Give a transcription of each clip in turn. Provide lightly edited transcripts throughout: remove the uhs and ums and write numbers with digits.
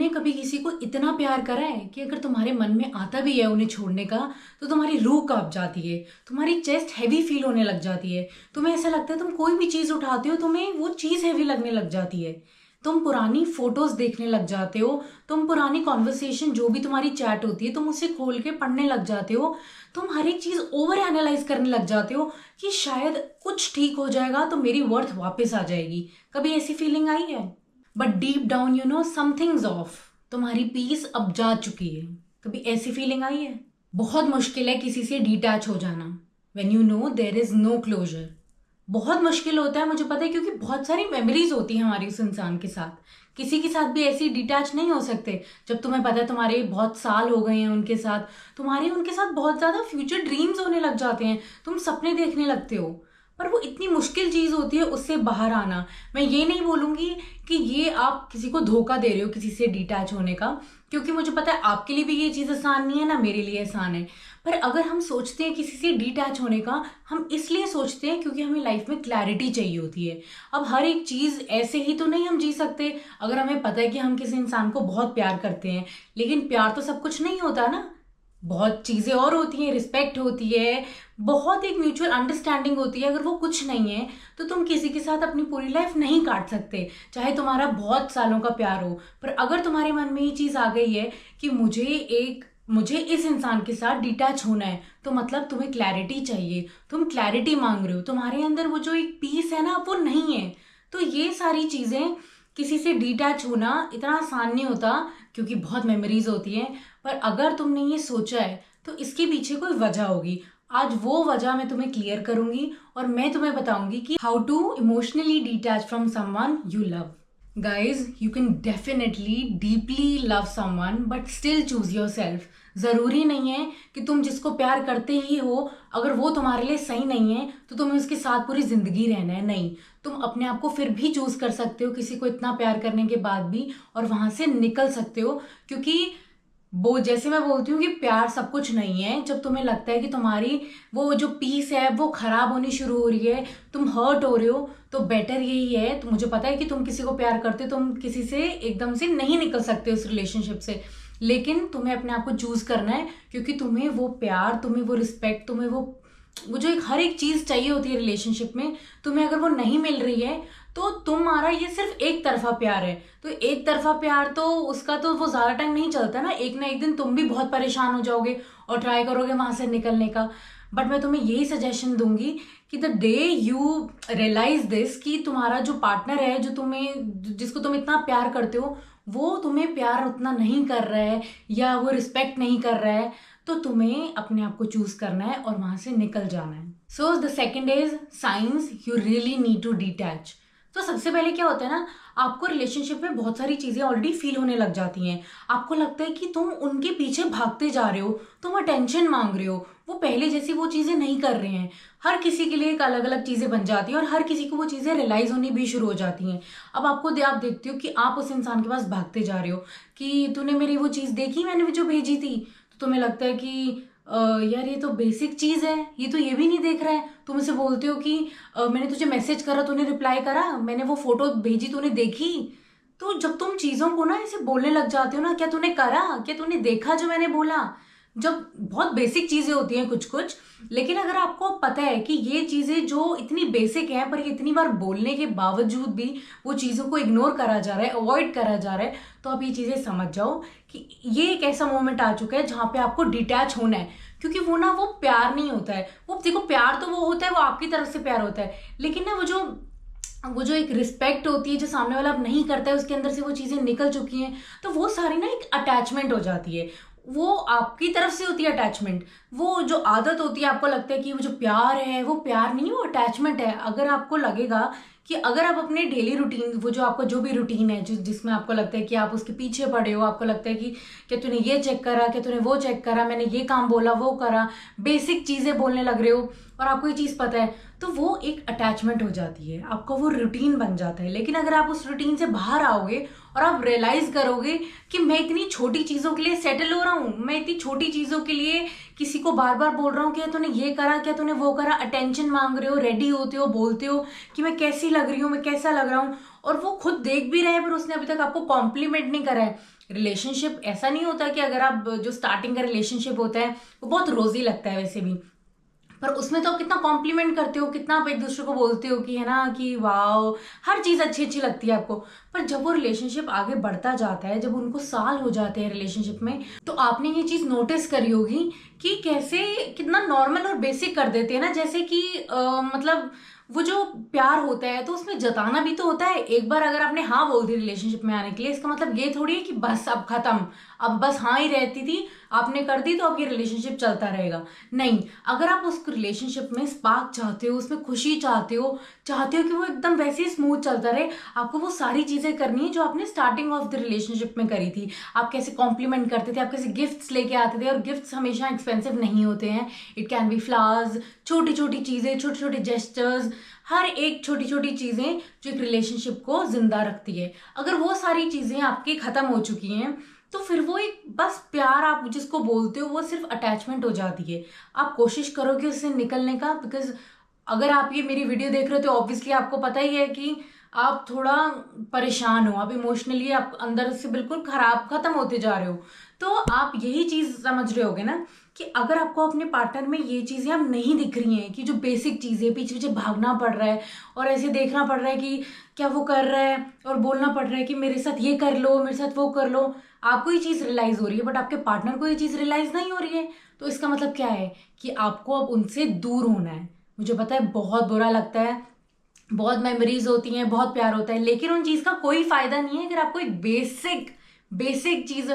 तुमने कभी किसी को इतना प्यार करा है कि अगर तुम्हारे मन में आता भी है उन्हें छोड़ने का तो तुम्हारी रूह कांप जाती है, तुम्हारी चेस्ट हैवी फील होने लग जाती है। तुम्हें ऐसा लगता है तुम कोई भी चीज़ उठाते हो तुम्हें वो चीज़ हैवी लगने लग जाती है। तुम पुरानी फोटोज देखने लग जाते हो, तुम पुरानी कॉन्वर्सेशन जो भी तुम्हारी चैट होती है तुम उसे खोल के पढ़ने लग जाते हो। तुम हर एक चीज़ ओवर एनालाइज करने लग जाते हो कि शायद कुछ ठीक हो जाएगा तो मेरी वर्थ वापस आ जाएगी। कभी ऐसी फीलिंग आई है? But deep down you know something's off, तुम्हारी पीस अब जा चुकी है। कभी ऐसी फीलिंग आई है? बहुत मुश्किल है किसी से डिटैच हो जाना when you know there is no closure. बहुत मुश्किल होता है, मुझे पता है, क्योंकि बहुत सारी मेमोरीज होती हैं हमारी उस इंसान के साथ। किसी के साथ भी ऐसी डिटैच नहीं हो सकते जब तुम्हें पता है तुम्हारे बहुत साल हो गए हैं उनके साथ, तुम्हारे उनके साथ बहुत ज़्यादा फ्यूचर ड्रीम्स होने लग जाते हैं, तुम सपने देखने लगते हो। पर वो इतनी मुश्किल चीज़ होती है उससे बाहर आना। मैं ये नहीं बोलूँगी कि ये आप किसी को धोखा दे रहे हो किसी से डिटैच होने का, क्योंकि मुझे पता है आपके लिए भी ये चीज़ आसान नहीं है ना मेरे लिए आसान है। पर अगर हम सोचते हैं किसी से डिटैच होने का, हम इसलिए सोचते हैं क्योंकि हमें लाइफ में क्लैरिटी चाहिए होती है। अब हर एक चीज़ ऐसे ही तो नहीं हम जी सकते। अगर हमें पता है कि हम किसी इंसान को बहुत प्यार करते हैं, लेकिन प्यार तो सब कुछ नहीं होता ना, बहुत चीज़ें और होती हैं, रिस्पेक्ट होती है, बहुत एक म्यूचुअल अंडरस्टैंडिंग होती है। अगर वो कुछ नहीं है तो तुम किसी के साथ अपनी पूरी लाइफ नहीं काट सकते, चाहे तुम्हारा बहुत सालों का प्यार हो। पर अगर तुम्हारे मन में ये चीज़ आ गई है कि मुझे इस इंसान के साथ डिटैच होना है, तो मतलब तुम्हें क्लैरिटी चाहिए, तुम क्लैरिटी मांग रहे हो, तुम्हारे अंदर वो जो एक पीस है ना वो नहीं है। तो ये सारी चीज़ें, किसी से डिटैच होना इतना आसान नहीं होता क्योंकि बहुत मेमोरीज होती हैं। पर अगर तुमने ये सोचा है तो इसके पीछे कोई वजह होगी। आज वो वजह मैं तुम्हें क्लियर करूंगी और मैं तुम्हें बताऊंगी कि how to emotionally detach from someone you love. Guys, you can definitely deeply love someone but still choose yourself. ज़रूरी नहीं है कि तुम जिसको प्यार करते ही हो, अगर वो तुम्हारे लिए सही नहीं है तो तुम्हें उसके साथ पूरी ज़िंदगी रहना है। नहीं, तुम अपने आप को फिर भी चूज़ कर सकते हो किसी को इतना प्यार करने के बाद भी, और वहाँ से निकल सकते हो। क्योंकि वो, जैसे मैं बोलती हूँ कि प्यार सब कुछ नहीं है। जब तुम्हें लगता है कि तुम्हारी वो जो पीस है वो खराब होनी शुरू हो रही है, तुम हर्ट हो रहे हो, तो बेटर यही है। तो मुझे पता है कि तुम किसी को प्यार करते हो, तुम किसी से एकदम से नहीं निकल सकते उस रिलेशनशिप से, लेकिन तुम्हें अपने आप को चूज करना है। क्योंकि तुम्हें वो प्यार, तुम्हें वो रिस्पेक्ट, तुम्हें वो जो एक हर एक चीज चाहिए होती है रिलेशनशिप में, तुम्हें अगर वो नहीं मिल रही है तो तुम्हारा ये सिर्फ एक तरफा प्यार है। तो एक तरफा प्यार तो उसका तो वो ज्यादा टाइम नहीं चलता ना एक दिन तुम भी बहुत परेशान हो जाओगे और ट्राई करोगे वहां से निकलने का। बट मैं तुम्हें यही सजेशन दूंगी कि the day you realise this कि तुम्हारा जो पार्टनर है, जिसको तुम इतना प्यार करते हो, वो तुम्हें प्यार उतना नहीं कर रहा है या वो रिस्पेक्ट नहीं कर रहा है, तो तुम्हें अपने आप को चूज करना है और वहां से निकल जाना है। So the second is signs you really need to detach. तो सबसे पहले क्या होता है ना, आपको रिलेशनशिप में बहुत सारी चीजें ऑलरेडी फील होने लग जाती हैं। आपको लगता है कि तुम उनके पीछे भागते जा रहे हो, तुम अटेंशन मांग रहे हो, वो पहले जैसी वो चीजें नहीं कर रहे हैं। हर किसी के लिए एक अलग अलग चीजें बन जाती हैं और हर किसी को वो चीजें रियलाइज होनी भी शुरू हो जाती हैं। अब आप देखते हो कि आप उस इंसान के पास भागते जा रहे हो कि तूने मेरी वो चीज देखी मैंने जो भेजी थी, तो तुम्हें लगता है कि यार ये तो बेसिक चीज है, ये भी नहीं देख रहा है। तुम उसे बोलते हो कि मैंने तुझे मैसेज करा तूने रिप्लाई करा, मैंने वो फोटो भेजी तूने देखी। तो जब तुम चीजों को ना ऐसे बोलने लग जाते हो ना, क्या तूने करा, क्या तूने देखा जो मैंने बोला, जब बहुत बेसिक चीजें होती हैं कुछ कुछ, लेकिन अगर आपको पता है कि ये चीजें जो इतनी बेसिक हैं पर इतनी बार बोलने के बावजूद भी वो चीजों को इग्नोर करा जा रहा है, अवॉइड करा जा रहा है, तो आप ये चीजें समझ जाओ कि ये एक ऐसा मोमेंट आ चुका है जहां पे आपको डिटैच होना है। क्योंकि वो प्यार नहीं होता है। वो देखो, प्यार तो वो होता है, वो आपकी तरफ से प्यार होता है, लेकिन ना वो जो एक रिस्पेक्ट होती है जो सामने वाला अब नहीं करता है, उसके अंदर से वो चीजें निकल चुकी हैं, तो वो सारी ना एक अटैचमेंट हो जाती है। वो आपकी तरफ से होती है अटैचमेंट। वो जो आदत होती है, आपको लगता है कि वो जो प्यार है वो प्यार नहीं, वो अटैचमेंट है। अगर आपको लगेगा कि अगर आप अपने डेली रूटीन, वो जो आपका जो भी रूटीन है जिसमें आपको लगता है कि आप उसके पीछे पड़े हो, आपको लगता है कि क्या तूने ये चेक करा, क्या तूने वो चेक करा, मैंने ये काम बोला वो करा, बेसिक चीजें बोलने लग रहे हो और आपको ये चीज पता है, तो वो एक अटैचमेंट हो जाती है, आपका वो रूटीन बन जाता है। लेकिन अगर आप उस रूटीन से बाहर आओगे और आप रियलाइज करोगे कि मैं इतनी छोटी चीजों के लिए सेटल हो रहा हूँ, मैं इतनी छोटी चीजों के लिए किसी को बार बार बोल रहा हूँ कि तूने ये करा, क्या तूने वो करा, अटेंशन मांग रहे हो, रेडी होते हो, बोलते हो कि मैं कैसी लग रही हूँ, मैं कैसा लग रहा हूँ, और वो खुद देख भी रहे हैं पर उसने अभी तक आपको कॉम्प्लीमेंट नहीं करा है। रिलेशनशिप ऐसा नहीं होता कि अगर आप जो स्टार्टिंग का रिलेशनशिप होता है वो बहुत रोजी लगता है वैसे भी, पर उसमें तो आप कितना कॉम्प्लीमेंट करते हो, कितना आप एक दूसरे को बोलते हो कि है ना कि वाओ, हर चीज़ अच्छी अच्छी लगती है आपको। पर जब वो रिलेशनशिप आगे बढ़ता जाता है, जब उनको साल हो जाते हैं रिलेशनशिप में, तो आपने ये चीज़ नोटिस करी होगी कि कैसे कितना नॉर्मल और बेसिक कर देते हैं ना। जैसे कि मतलब वो जो प्यार होता है तो उसमें जताना भी तो होता है। एक बार अगर आपने हाँ बोल दी रिलेशनशिप में आने के लिए, इसका मतलब ये थोड़ी है कि बस अब खत्म, अब बस हाँ ही रहती थी, आपने कर दी तो अब ये रिलेशनशिप चलता रहेगा। नहीं, अगर आप उस रिलेशनशिप में स्पार्क चाहते हो, उसमें खुशी चाहते हो, चाहते हो कि वो एकदम वैसे ही स्मूथ चलता रहे, आपको वो सारी चीजें करनी है जो आपने स्टार्टिंग ऑफ द रिलेशनशिप में करी थी। आप कैसे कॉम्प्लीमेंट करते थे, आप कैसे गिफ्ट्स लेके आते थे, और गिफ्ट्स हमेशा एक्सपेंसिव नहीं होते हैं। इट कैन बी फ्लावर्स, छोटी छोटी चीजें, छोटे छोटे जेस्चर्स, हर एक छोटी छोटी चीजें जो एक रिलेशनशिप को जिंदा रखती है। अगर वो सारी चीजें आपकी खत्म हो चुकी हैं तो फिर वो एक बस प्यार आप जिसको बोलते हो वो सिर्फ अटैचमेंट हो जाती है। आप कोशिश करोगे उससे निकलने का, बिकॉज अगर आप ये मेरी वीडियो देख रहे हो तो ऑब्वियसली आपको पता ही है कि आप थोड़ा परेशान हो, आप इमोशनली आप अंदर से बिल्कुल खराब खत्म होते जा रहे हो। तो आप यही चीज समझ रहे होगे ना कि अगर आपको अपने पार्टनर में ये चीजें अब नहीं दिख रही हैं, कि जो बेसिक चीजें पीछे पीछे भागना पड़ रहा है और ऐसे देखना पड़ रहा है कि क्या वो कर रहा है, और बोलना पड़ रहा है कि मेरे साथ ये कर लो, मेरे साथ वो कर लो, आपको ये चीज रियलाइज हो रही है बट आपके पार्टनर को ये चीज रियलाइज नहीं हो रही है, तो इसका मतलब क्या है कि आपको अब उनसे दूर होना है। मुझे पता है बहुत बुरा लगता है, बहुत मेमोरीज होती हैं, बहुत प्यार होता है, लेकिन उन चीज का कोई फायदा नहीं है अगर आपको एक बेसिक बेसिक चीज।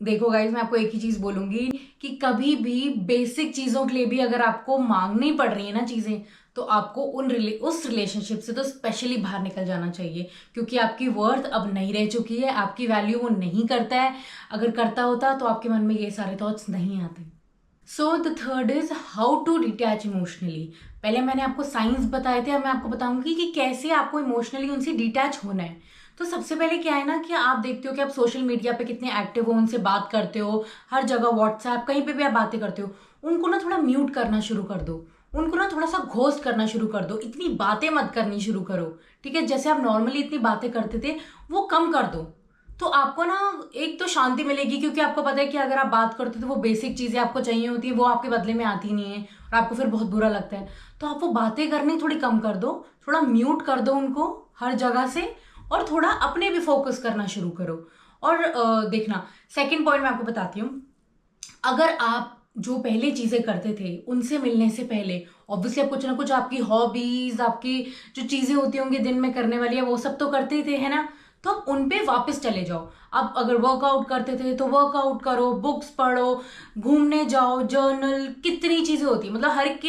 देखो गाइज, मैं आपको एक ही चीज बोलूंगी कि कभी भी बेसिक चीजों के लिए भी अगर आपको मांगनी पड़ रही है ना चीजें, तो आपको उस रिलेशनशिप से तो स्पेशली बाहर निकल जाना चाहिए, क्योंकि आपकी वर्थ अब नहीं रह चुकी है, आपकी वैल्यू वो नहीं करता है। अगर करता होता तो आपके मन में ये सारे थॉट्स नहीं आते। So the third is how to detach emotionally. पहले मैंने आपको साइंस बताए थे, अब मैं आपको बताऊंगी कि कैसे आपको इमोशनली उनसे डिटैच होना है। तो सबसे पहले क्या है ना कि आप देखते हो कि आप सोशल मीडिया पे कितने एक्टिव हो, उनसे बात करते हो, हर जगह व्हाट्सएप कहीं पे भी आप बातें करते हो। उनको ना थोड़ा म्यूट करना शुरू कर दो, उनको ना थोड़ा सा घोस्ट करना शुरू कर दो, इतनी बातें मत करनी शुरू करो। ठीक है, जैसे आप नॉर्मली इतनी बातें करते थे वो कम कर दो, तो आपको ना एक तो शांति मिलेगी, क्योंकि आपको पता है कि अगर आप बात करते हो तो वो बेसिक चीजें आपको चाहिए होती है, वो आपके बदले में आती नहीं है और आपको फिर बहुत बुरा लगता है। तो आप वो बातें करनी थोड़ी कम कर दो, थोड़ा म्यूट कर दो उनको हर जगह से, और थोड़ा अपने भी फोकस करना शुरू करो। और देखना, सेकंड पॉइंट मैं आपको बताती हूँ। अगर आप जो पहले चीजें करते थे उनसे मिलने से पहले, ऑब्वियसली आप कुछ ना कुछ आपकी हॉबीज, आपकी जो चीजें होती होंगी दिन में करने वाली है, वो सब तो करते ही थे, है ना। तो आप उन पे वापस चले जाओ। अब अगर वर्कआउट करते थे तो वर्कआउट करो, बुक्स पढ़ो, घूमने जाओ, जर्नल, कितनी चीजें होती है, मतलब हर एक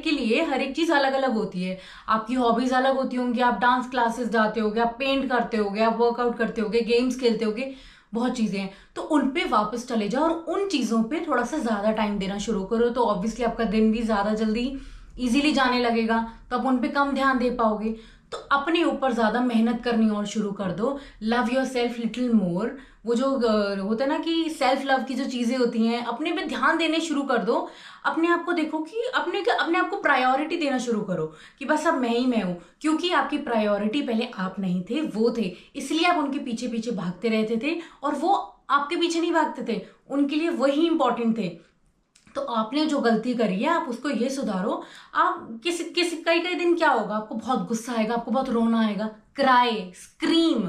के लिए हर एक चीज अलग अलग होती है। आपकी हॉबीज अलग होती होंगी, आप डांस क्लासेस जाते होगे, आप पेंट करते होगे, आप वर्कआउट करते होगे, गेम्स खेलते होगे, बहुत चीजें हैं। तो उन पे वापस चले जाओ और उन चीजों पे थोड़ा सा ज्यादा टाइम देना शुरू करो, तो ऑब्वियसली आपका दिन भी ज्यादा जल्दी इजीली जाने लगेगा, तो आप उन पे कम ध्यान दे पाओगे। तो अपने ऊपर ज्यादा मेहनत करनी और शुरू कर दो। Love your self little more. वो जो होता है ना कि सेल्फ लव की जो चीजें होती हैं, अपने पे ध्यान देने शुरू कर दो। अपने आप को देखो कि अपने आप को प्रायोरिटी देना शुरू करो कि बस अब मैं हूं, क्योंकि आपकी प्रायोरिटी पहले आप नहीं थे, वो थे, इसलिए आप उनके पीछे पीछे भागते रहते थे, और वो आपके पीछे नहीं भागते थे, उनके लिए वही इंपॉर्टेंट थे। तो आपने जो गलती करी है आप उसको ये सुधारो। आप किसी कई कई दिन क्या होगा, आपको बहुत गुस्सा आएगा, आपको बहुत रोना आएगा, क्राई, स्क्रीम,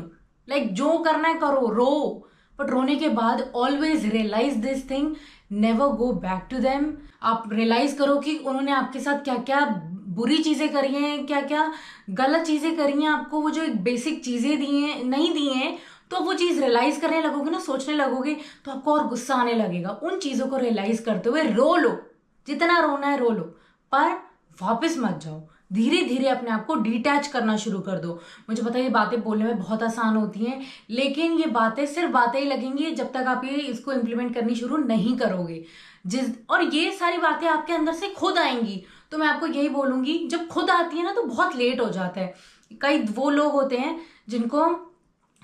लाइक जो करना है करो, रो, बट रोने के बाद always realise this thing, never go back to them. आप रियलाइज करो कि उन्होंने आपके साथ क्या क्या बुरी चीजें करी हैं, क्या क्या गलत चीजें करी हैं, आपको वो जो एक बेसिक चीजें दी हैं नहीं दी हैं, तो वो चीज रियलाइज करने लगोगे ना, सोचने लगोगे, तो आपको और गुस्सा आने लगेगा। उन चीजों को रियलाइज करते हुए रो लो, जितना रोना है रो लो, पर वापस मत जाओ। धीरे धीरे अपने आप को डिटैच करना शुरू कर दो। मुझे पता है ये बातें बोलने में बहुत आसान होती हैं, लेकिन ये बातें सिर्फ बातें ही लगेंगी जब तक आप ये इसको इम्प्लीमेंट करनी शुरू नहीं करोगे। और ये सारी बातें आपके अंदर से खुद आएंगी। तो मैं आपको यही बोलूंगी, जब खुद आती है ना तो बहुत लेट हो जाता है। कई वो लोग होते हैं जिनको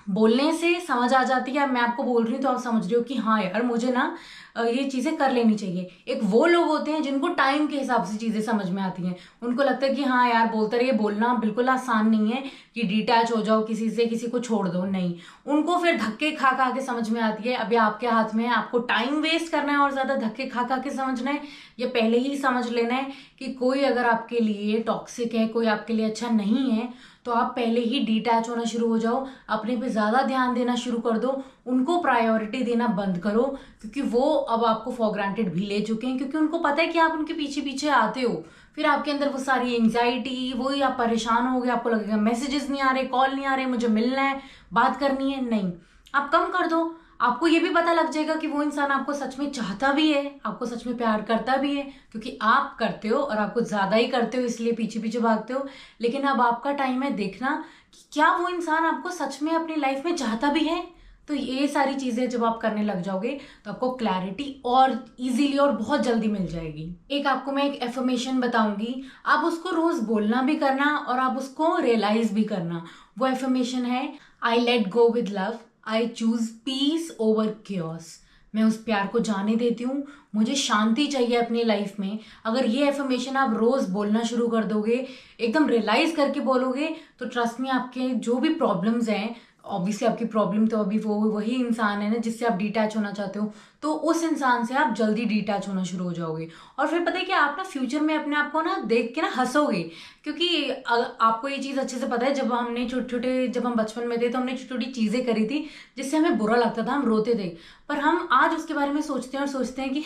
बोलने से समझ आ जाती है। मैं आपको बोल रही हूँ तो आप समझ रहे हो कि हाँ यार मुझे ना ये चीज़ें कर लेनी चाहिए। एक वो लोग होते हैं जिनको टाइम के हिसाब से चीज़ें समझ में आती हैं। उनको लगता है कि हाँ यार बोलते रहिए, बोलना बिल्कुल आसान नहीं है कि डिटैच हो जाओ किसी से, किसी को छोड़ दो, नहीं। उनको फिर धक्के खा खा के समझ में आती है। अभी आपके हाथ में है, आपको टाइम वेस्ट करना है और ज़्यादा धक्के खा खा के समझना है, या पहले ही समझ लेना है कि कोई अगर आपके लिए टॉक्सिक है, कोई आपके लिए अच्छा नहीं है, तो आप पहले ही डिटैच होना शुरू हो जाओ, अपने पे ज़्यादा ध्यान देना शुरू कर दो, उनको प्रायोरिटी देना बंद करो, क्योंकि वो अब आपको फॉर ग्रांटेड भी ले चुके हैं, क्योंकि उनको पता है कि आप उनके पीछे पीछे आते हो। फिर आपके अंदर वो सारी एंग्जाइटी, वही आप परेशान हो गए, आपको लगेगा मैसेजेस नहीं आ रहे, कॉल नहीं आ रहे, मुझे मिलना है, बात करनी है, नहीं। आप कम कर दो। आपको ये भी पता लग जाएगा कि वो इंसान आपको सच में चाहता भी है, आपको सच में प्यार करता भी है, क्योंकि आप करते हो और आप कुछ ज्यादा ही करते हो, इसलिए पीछे पीछे भागते हो। लेकिन अब आपका टाइम है देखना कि क्या वो इंसान आपको सच में अपनी लाइफ में चाहता भी है। तो ये सारी चीजें जब आप करने लग जाओगे तो आपको क्लैरिटी और इजीली और बहुत जल्दी मिल जाएगी। एक आपको मैं एक एफर्मेशन बताऊंगी, आप उसको रोज बोलना भी करना और आप उसको रियलाइज भी करना। वो एफर्मेशन है, I let go with love, I choose peace over chaos. मैं उस प्यार को जाने देती हूँ, मुझे शांति चाहिए अपनी लाइफ में। अगर ये एफर्मेशन आप रोज बोलना शुरू कर दोगे, एकदम रियलाइज करके बोलोगे, तो ट्रस्ट में आपके जो भी प्रॉब्लम्स हैं, ऑब्वियसली आपकी प्रॉब्लम तो अभी वो वही इंसान है ना जिससे आप डिटैच होना चाहते हो, तो उस इंसान से आप जल्दी डिटैच होना शुरू हो जाओगे। और फिर पता है कि आप ना फ्यूचर में अपने आप को ना देख के ना हंसोगे, क्योंकि आपको ये चीज़ अच्छे से पता है, जब हमने छोटे छोटे, जब हम बचपन में थे तो हमने छोटी छोटी चीज़ें करी थी जिससे हमें बुरा लगता था, हम रोते थे। पर हम आज उसके बारे में सोचते हैं और सोचते हैं कि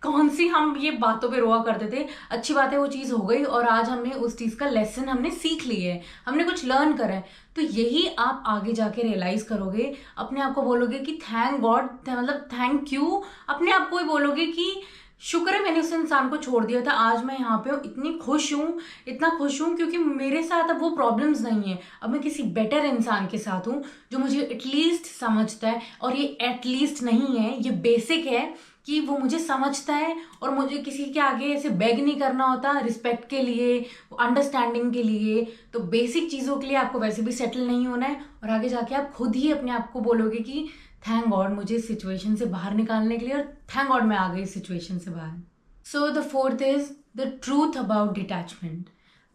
कौन सी हम ये बातों पे रोआ करते थे। अच्छी बात है वो चीज़ हो गई और आज हमने उस चीज़ का लेसन हमने सीख ली है, हमने कुछ लर्न करा है। तो यही आप आगे जाके रियलाइज करोगे, अपने आप को बोलोगे कि थैंक गॉड, मतलब थैंक यू, अपने आप को ही बोलोगे कि शुक्र है मैंने उस इंसान को छोड़ दिया था, आज मैं यहाँ पे हूँ, इतनी खुश हूँ, इतना खुश हूँ क्योंकि मेरे साथ अब वो प्रॉब्लम्स नहीं है, अब मैं किसी बेटर इंसान के साथ हूँ जो मुझे एटलीस्ट समझता है। और ये एटलीस्ट नहीं है, ये बेसिक है कि वो मुझे समझता है और मुझे किसी के आगे ऐसे बेग नहीं करना होता रिस्पेक्ट के लिए, अंडरस्टैंडिंग के लिए। तो बेसिक चीज़ों के लिए आपको वैसे भी सेटल नहीं होना है, और आगे जाके आप खुद ही अपने आप को बोलोगे कि थैंक गॉड मुझे इस सिचुएशन से बाहर निकालने के लिए, और थैंक गॉड मैं आ गई इस सिचुएशन से बाहर। So the fourth is the truth about detachment.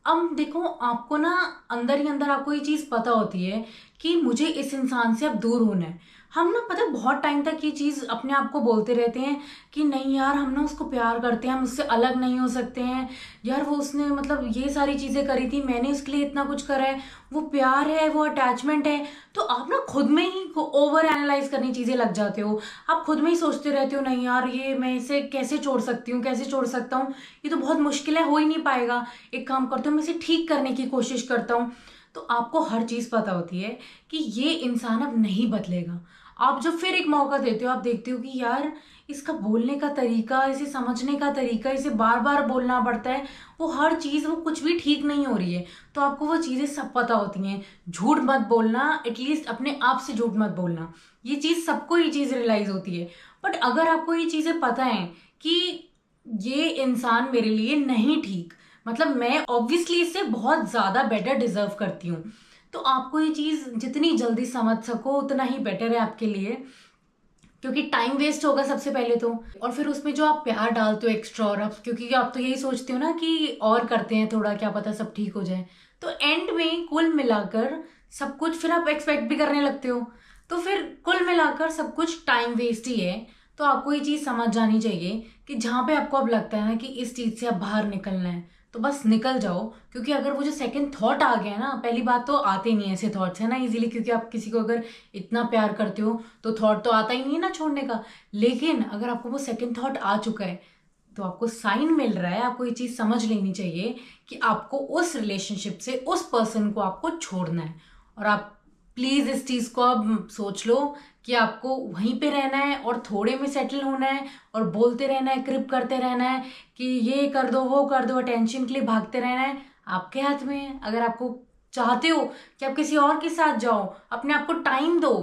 अब देखो, आपको ना अंदर ही अंदर आपको ये चीज़ पता होती है कि मुझे इस इंसान से अब दूर होना है। हम ना पता है बहुत टाइम तक ये चीज़ अपने आप को बोलते रहते हैं कि नहीं यार हम ना उसको प्यार करते हैं, हम उससे अलग नहीं हो सकते हैं, यार वो उसने मतलब ये सारी चीज़ें करी थी, मैंने उसके लिए इतना कुछ करा है, वो प्यार है, वो अटैचमेंट है। तो आप ना खुद में ही ओवर एनालाइज करनी चीज़ें लग जाते हो, आप खुद में ही सोचते रहते हो नहीं यार ये मैं इसे कैसे छोड़ सकती हूँ, कैसे छोड़ सकता हूँ, ये तो बहुत मुश्किल है, हो ही नहीं पाएगा। एक काम करता हूँ, मैं इसे ठीक करने की कोशिश करता हूँ। तो आपको हर चीज़ पता होती है कि ये इंसान अब नहीं बदलेगा। आप जब फिर एक मौका देते हो, आप देखते हो कि यार इसका बोलने का तरीका, इसे समझने का तरीका, इसे बार बार बोलना पड़ता है, वो हर चीज़ वो कुछ भी ठीक नहीं हो रही है। तो आपको वो चीज़ें सब पता होती हैं। झूठ मत बोलना, एटलीस्ट अपने आप से झूठ मत बोलना, ये चीज़ सबको ये चीज़ रियलाइज होती है। बट अगर आपको ये चीज़ें पता है कि ये इंसान मेरे लिए नहीं ठीक, मतलब मैं ऑब्वियसली इससे बहुत ज़्यादा बेटर डिजर्व करती हूँ, तो आपको ये चीज़ जितनी जल्दी समझ सको उतना ही बेटर है आपके लिए, क्योंकि टाइम वेस्ट होगा सबसे पहले तो, और फिर उसमें जो आप प्यार डालते हो एक्स्ट्रा, और आप क्योंकि आप तो यही सोचते हो ना कि और करते हैं थोड़ा, क्या पता सब ठीक हो जाए, तो एंड में कुल मिलाकर सब कुछ फिर आप एक्सपेक्ट भी करने लगते हो, तो फिर कुल मिलाकर सब कुछ टाइम वेस्ट ही है। तो आपको ये चीज़ समझ जानी चाहिए कि जहाँ पे आपको अब लगता है ना कि इस चीज़ से अब बाहर निकलना है, तो बस निकल जाओ। क्योंकि अगर वो जो सेकंड थॉट आ गया ना, पहली बात तो आते नहीं ऐसे थॉट्स है ना इजीली, क्योंकि आप किसी को अगर इतना प्यार करते हो तो थॉट तो आता ही नहीं है ना छोड़ने का। लेकिन अगर आपको वो सेकंड थॉट आ चुका है तो आपको साइन मिल रहा है, आपको ये चीज़ समझ लेनी चाहिए कि आपको उस रिलेशनशिप से, उस पर्सन को आपको छोड़ना है। और आप प्लीज़ इस चीज़ को अब सोच लो कि आपको वहीं पे रहना है और थोड़े में सेटल होना है और बोलते रहना है, क्रिप करते रहना है कि ये कर दो वो कर दो, अटेंशन के लिए भागते रहना है। आपके हाथ में है, अगर आपको चाहते हो कि आप किसी और के साथ जाओ, अपने आप को टाइम दो,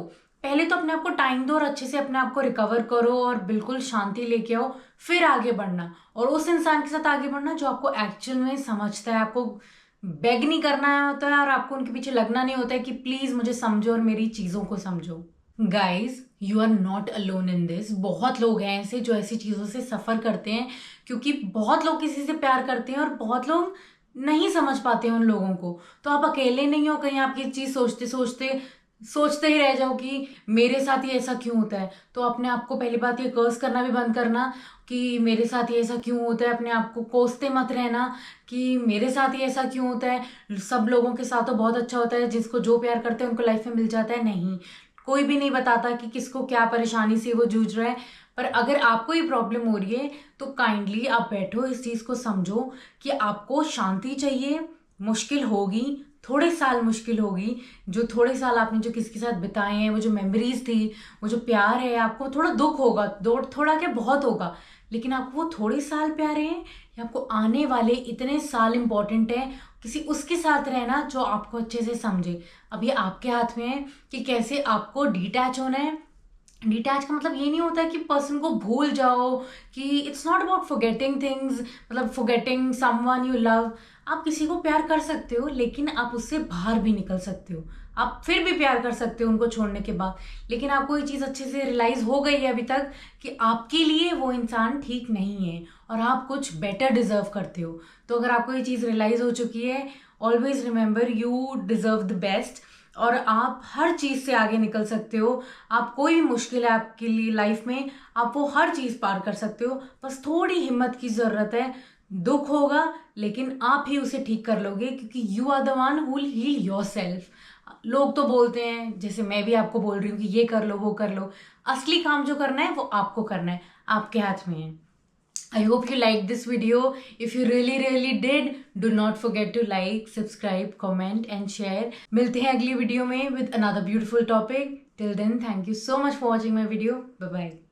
पहले तो अपने आप को टाइम दो और अच्छे से अपने आप को रिकवर करो और बिल्कुल शांति लेके आओ, फिर आगे बढ़ना और उस इंसान के साथ आगे बढ़ना जो आपको एक्चुअल में समझता है, आपको बेग नहीं करना होता है और आपको उनके पीछे लगना नहीं होता है कि प्लीज मुझे समझो और मेरी चीजों को समझो। Guys, you are not alone in this. बहुत लोग हैं ऐसे जो ऐसी चीजों से सफर करते हैं, क्योंकि बहुत लोग किसी से प्यार करते हैं और बहुत लोग नहीं समझ पाते हैं उन लोगों को। तो आप अकेले नहीं हो। कहीं आप ये चीज सोचते ही रह जाओ कि मेरे साथ ही ऐसा क्यों होता है, तो अपने आप को पहली बात ये कर्स करना भी बंद करना कि मेरे साथ ही ऐसा क्यों होता है। अपने आप को कोसते मत रहना कि मेरे साथ ही ऐसा क्यों होता है, सब लोगों के साथ तो बहुत अच्छा होता है, जिसको जो प्यार करते हैं उनको लाइफ में मिल जाता है। नहीं, कोई भी नहीं बताता कि किसको क्या परेशानी से वो जूझ रहा है। पर अगर आपको ये प्रॉब्लम हो रही है तो काइंडली आप बैठो, इस चीज को समझो कि आपको शांति चाहिए। मुश्किल होगी, थोड़े साल मुश्किल होगी। जो थोड़े साल आपने जो किसके साथ बिताए हैं, वो जो मेमोरीज थी, वो जो प्यार है, आपको थोड़ा दुख होगा, थोड़ा क्या बहुत होगा, लेकिन आपको वो थोड़े साल प्यारे हैं या आपको आने वाले इतने साल इंपॉर्टेंट है किसी उसके साथ रहना जो आपको अच्छे से समझे। अब ये आपके हाथ में है कि कैसे आपको डिटैच होना है। डिटैच का मतलब ये नहीं होता है कि पर्सन को भूल जाओ, कि it's not about forgetting things, मतलब फॉरगेटिंग समवन यू लव। आप किसी को प्यार कर सकते हो लेकिन आप उससे बाहर भी निकल सकते हो। आप फिर भी प्यार कर सकते हो उनको छोड़ने के बाद, लेकिन आपको ये चीज़ अच्छे से रियलाइज हो गई है अभी तक कि आपके लिए वो इंसान ठीक नहीं है और आप कुछ बेटर डिजर्व करते हो। तो अगर आपको ये चीज़ रियलाइज हो चुकी है, always remember you deserve the best और आप हर चीज़ से आगे निकल सकते हो। आप कोई भी मुश्किल है आपके लिए लाइफ में, आप वो हर चीज़ पार कर सकते हो। बस थोड़ी हिम्मत की ज़रूरत है। दुख होगा लेकिन आप ही उसे ठीक कर लोगे, क्योंकि you are the one who will heal yourself. लोग तो बोलते हैं, जैसे मैं भी आपको बोल रही हूँ कि ये कर लो वो कर लो, असली काम जो करना है वो आपको करना है, आपके हाथ में है। I hope you liked this video. If you really did, do not forget to like, subscribe, comment and share. मिलते हैं अगली वीडियो में with another beautiful topic. Till then, thank you so much for watching my video. Bye bye.